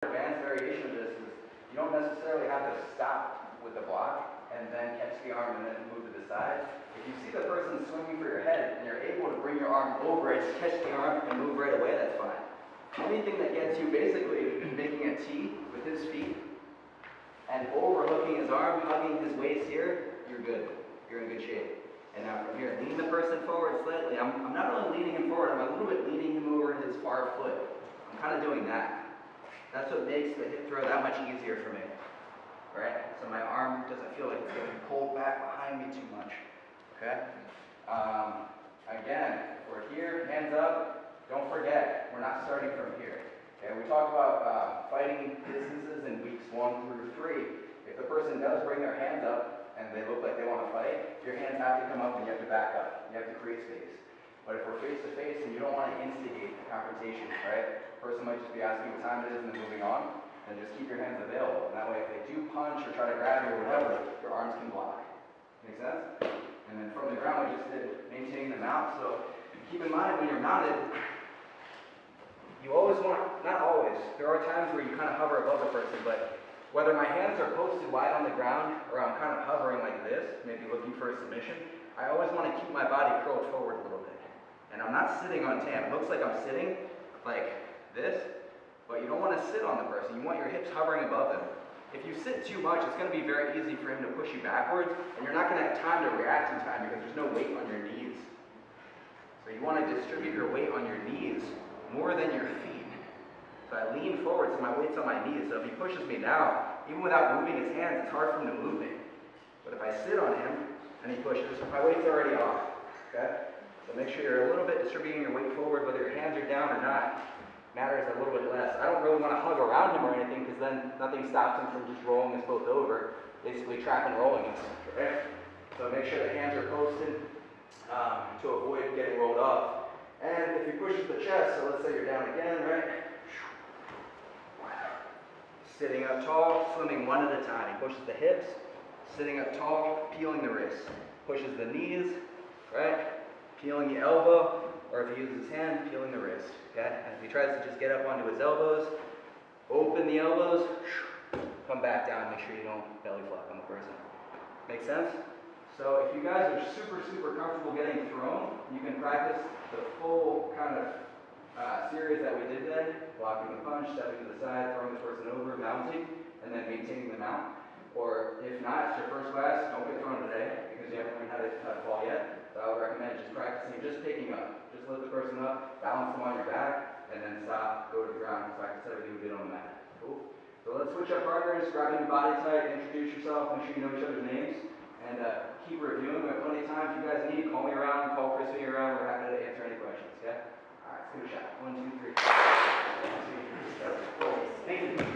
advanced variation of this is you don't necessarily have to stop with the block and then catch the arm and then move to the side. If you see the person swinging for your head and you're able to bring your arm over it, catch the arm and move right away, that's fine. Anything that gets you basically making a T with his feet and overhooking his arm, hugging his waist here, you're good. You're in good shape. And now from here, lean the person forward slightly. I'm not only leaning him forward, I'm a little bit leaning him over his far foot. I'm kind of doing that. That's what makes the hip throw that much easier for me. Right? So my arm doesn't feel like it's getting pulled back behind me too much. Okay? Again, we're here, hands up. Don't forget, we're not starting from here. Okay? We talked about fighting distances in weeks 1 through 3. If the person does bring their hands up and they look like they want to fight, your hands have to come up and you have to back up. You have to create space. But if we're face to face and you don't want to instigate the confrontation, right? The person might just be asking what time it is and then moving on, and just keep your hands available. And that way if they do punch or try to grab you or whatever, your arms can block. Make sense? And then from the ground we just did maintaining the mount. So keep in mind when you're mounted, you always want, not always, there are times where you kind of hover above the person, but whether my hands are posted wide on the ground or I'm kind of hovering like this, maybe looking for a submission, I always want to keep my body curled forward a little bit. And I'm not sitting on tan. It looks like I'm sitting like this, but you don't want to sit on the person. You want your hips hovering above them. If you sit too much, it's going to be very easy for him to push you backwards, and you're not going to have time to react in time because there's no weight on your knees. So you want to distribute your weight on your knees more than your feet. So I lean forward so my weight's on my knees. So if he pushes me now, even without moving his hands, it's hard for him to move me. But if I sit on him and he pushes, my weight's already off. Okay? So make sure you're a little bit distributing your weight forward, whether your hands are down or not, matters a little bit less. I don't really want to hug around him or anything because then nothing stops him from just rolling us both over, basically trap and rolling us. Okay? So make sure the hands are posted to avoid getting rolled up. And if he pushes the chest, so let's say you're down again, right? Sitting up tall, swimming one at a time. He pushes the hips, sitting up tall, peeling the wrists. Pushes the knees, right? Peeling the elbow, or if he uses his hand, peeling the wrist. Okay? And if he tries to just get up onto his elbows, open the elbows, come back down, make sure you don't belly flop on the person. Make sense? So if you guys are super, super comfortable getting thrown, you can practice the full kind of series that we did then, blocking the punch, stepping to the side, throwing the person over, mounting, and then maintaining the mount. Or if not, it's your first class, don't get thrown today, because you haven't learned how to fall yet. So I would recommend just practicing, just picking up. Just lift the person up, balance them on your back, and then stop, go to the ground, practice everything we did on the mat. Cool? So let's switch up partners, grab your body tight, introduce yourself, make sure you know each other's names, and keep reviewing. We have plenty of time. If you guys need, call me around, call Chris me around. We're happy to answer any questions, okay? All right, let's give it a shot. 1, 2, 3. 1, 2, 3. Thank you.